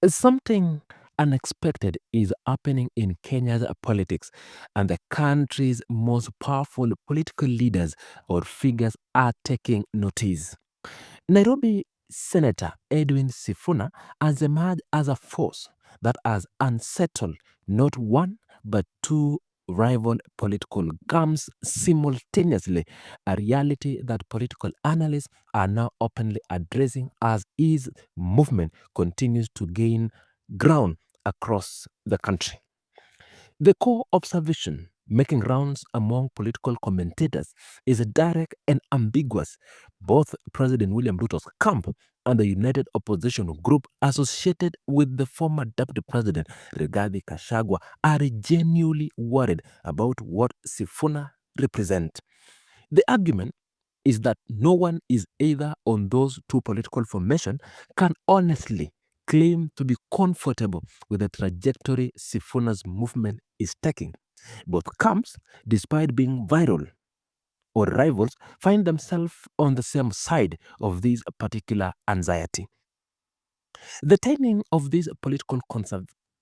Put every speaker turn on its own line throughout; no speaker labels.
Something unexpected is happening in Kenya's politics, and the country's most powerful political leaders or figures are taking notice. Nairobi Senator Edwin Sifuna has emerged as a force that has unsettled not one but two rival political camps simultaneously, a reality that political analysts are now openly addressing as his movement continues to gain ground across the country. The core observation making rounds among political commentators is direct and ambiguous. Both President William Ruto's camp and the United Opposition Group associated with the former Deputy President Rigathi Gachagua are genuinely worried about what Sifuna represents. The argument is that no one is either on those two political formations can honestly claim to be comfortable with the trajectory Sifuna's movement is taking. Both camps, despite being viral or rivals, find themselves on the same side of this particular anxiety. The timing of this political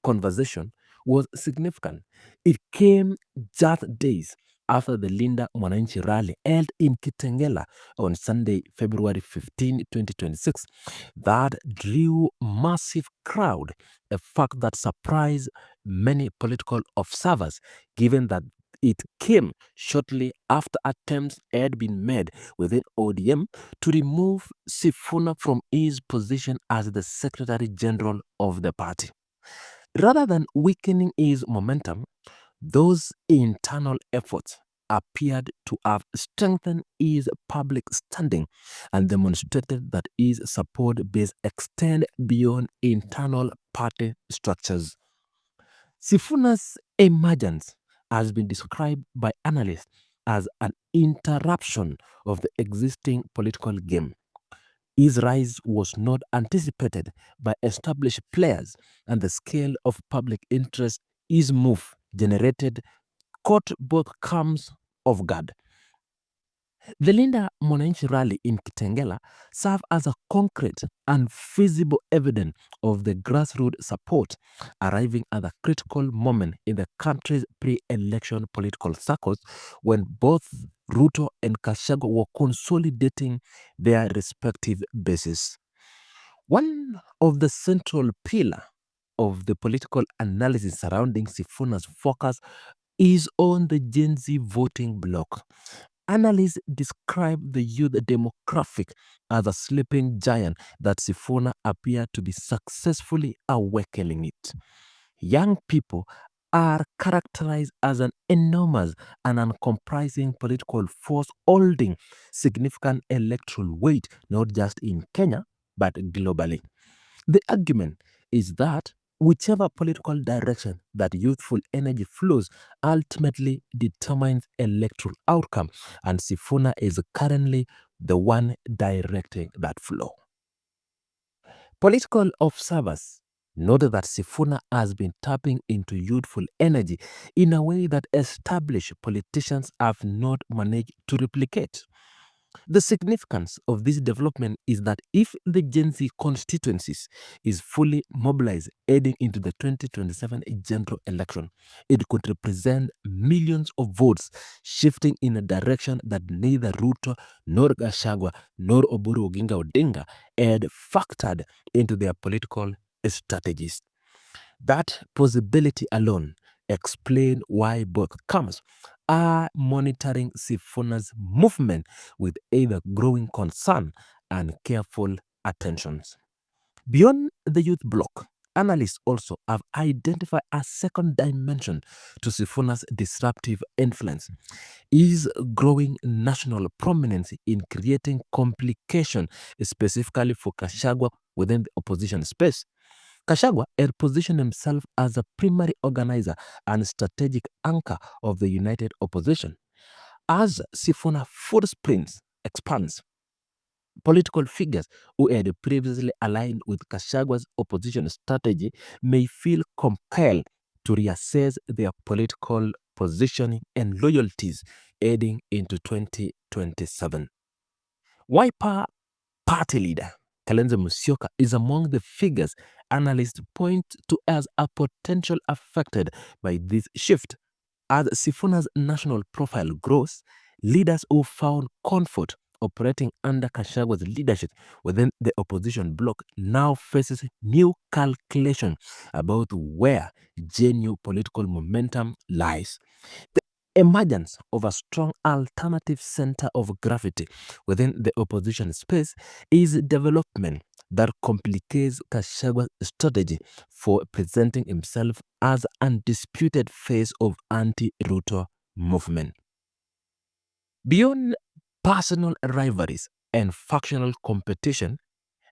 conversation was significant. It came just days after the Linda Mwananchi rally held in Kitengela on Sunday, February 15, 2026, that drew massive crowd, a fact that surprised many political observers, given that it came shortly after attempts had been made within ODM to remove Sifuna from his position as the Secretary General of the party. Rather than weakening his momentum, those internal efforts appeared to have strengthened his public standing and demonstrated that his support base extended beyond internal party structures. Sifuna's emergence has been described by analysts as an interruption of the existing political game. His rise was not anticipated by established players, and the scale of public interest his move generated caught both camps off guard. The Linda Mwananchi rally in Kitengela served as a concrete and visible evidence of the grassroots support arriving at a critical moment in the country's pre-election political circles when both Ruto and Gachagua were consolidating their respective bases. One of the central pillars of the political analysis surrounding Sifuna's focus is on the Gen Z voting bloc. Analysts describe the youth demographic as a sleeping giant that Sifuna appeared to be successfully awakening it. Young people are characterized as an enormous and uncompromising political force holding significant electoral weight not just in Kenya but globally. The argument is that whichever political direction that youthful energy flows ultimately determines electoral outcome, and Sifuna is currently the one directing that flow. Political observers noted that Sifuna has been tapping into youthful energy in a way that established politicians have not managed to replicate. The significance of this development is that if the Gen Z constituencies is fully mobilized heading into the 2027 general election, it could represent millions of votes shifting in a direction that neither Ruto nor Gachagua nor Oburu Oginga had factored into their political strategies. That possibility alone explains why both camps are monitoring Sifuna's movement with either growing concern and careful attentions. Beyond the youth bloc, analysts also have identified a second dimension to Sifuna's disruptive influence. His growing national prominence in creating complication, specifically for Gachagua within the opposition space. Gachagua had positioned himself as a primary organizer and strategic anchor of the united opposition. As Sifuna footprints expands, political figures who had previously aligned with Gashagua's opposition strategy may feel compelled to reassess their political positioning and loyalties heading into 2027. Wiper Party leader Kalonzo Musyoka is among the figures analysts point to as a potential affected by this shift. As Sifuna's national profile grows, leaders who found comfort operating under Gachagwa's leadership within the opposition bloc now faces new calculation about where genuine political momentum lies. The emergence of a strong alternative center of gravity within the opposition space is a development that complicates Gachagwa's strategy for presenting himself as undisputed face of anti-RUTO movement. Beyond personal rivalries and factional competition,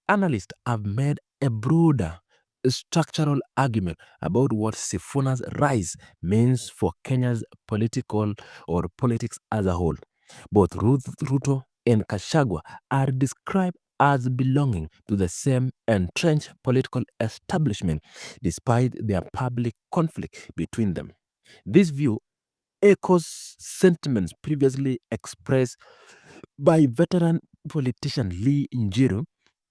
analysts have made a broader structural argument about what Sifuna's rise means for Kenya's politics as a whole. Both Ruto and Gachagua are described as belonging to the same entrenched political establishment despite their public conflict between them. This view echoes sentiments previously expressed by veteran politician Lee Njiru,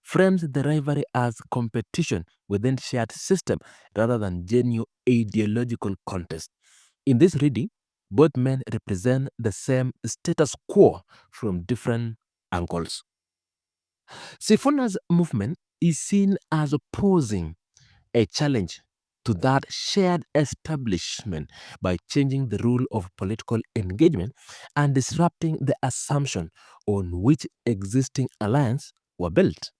frames the rivalry as competition within shared system rather than genuine ideological contest. In this reading, both men represent the same status quo from different angles. Sifuna's movement is seen as posing a challenge to that shared establishment by changing the rule of political engagement and disrupting the assumption on which existing alliances were built.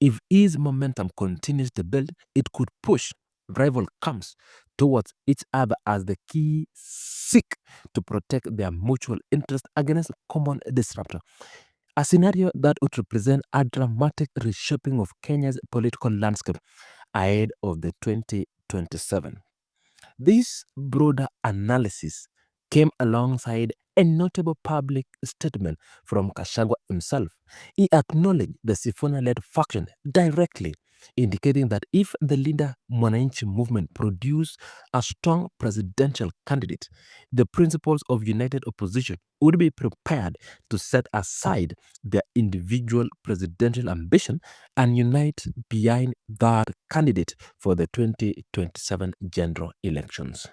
If his momentum continues to build, it could push rival camps towards each other as the key seek to protect their mutual interest against common disruptor. A scenario that would represent a dramatic reshaping of Kenya's political landscape ahead of the 2027. This broader analysis came alongside a notable public statement from Gachagua himself. He acknowledged the Sifuna-led faction directly, indicating that if the Linda Mwananchi movement produced a strong presidential candidate, the principles of united opposition would be prepared to set aside their individual presidential ambition and unite behind that candidate for the 2027 general elections.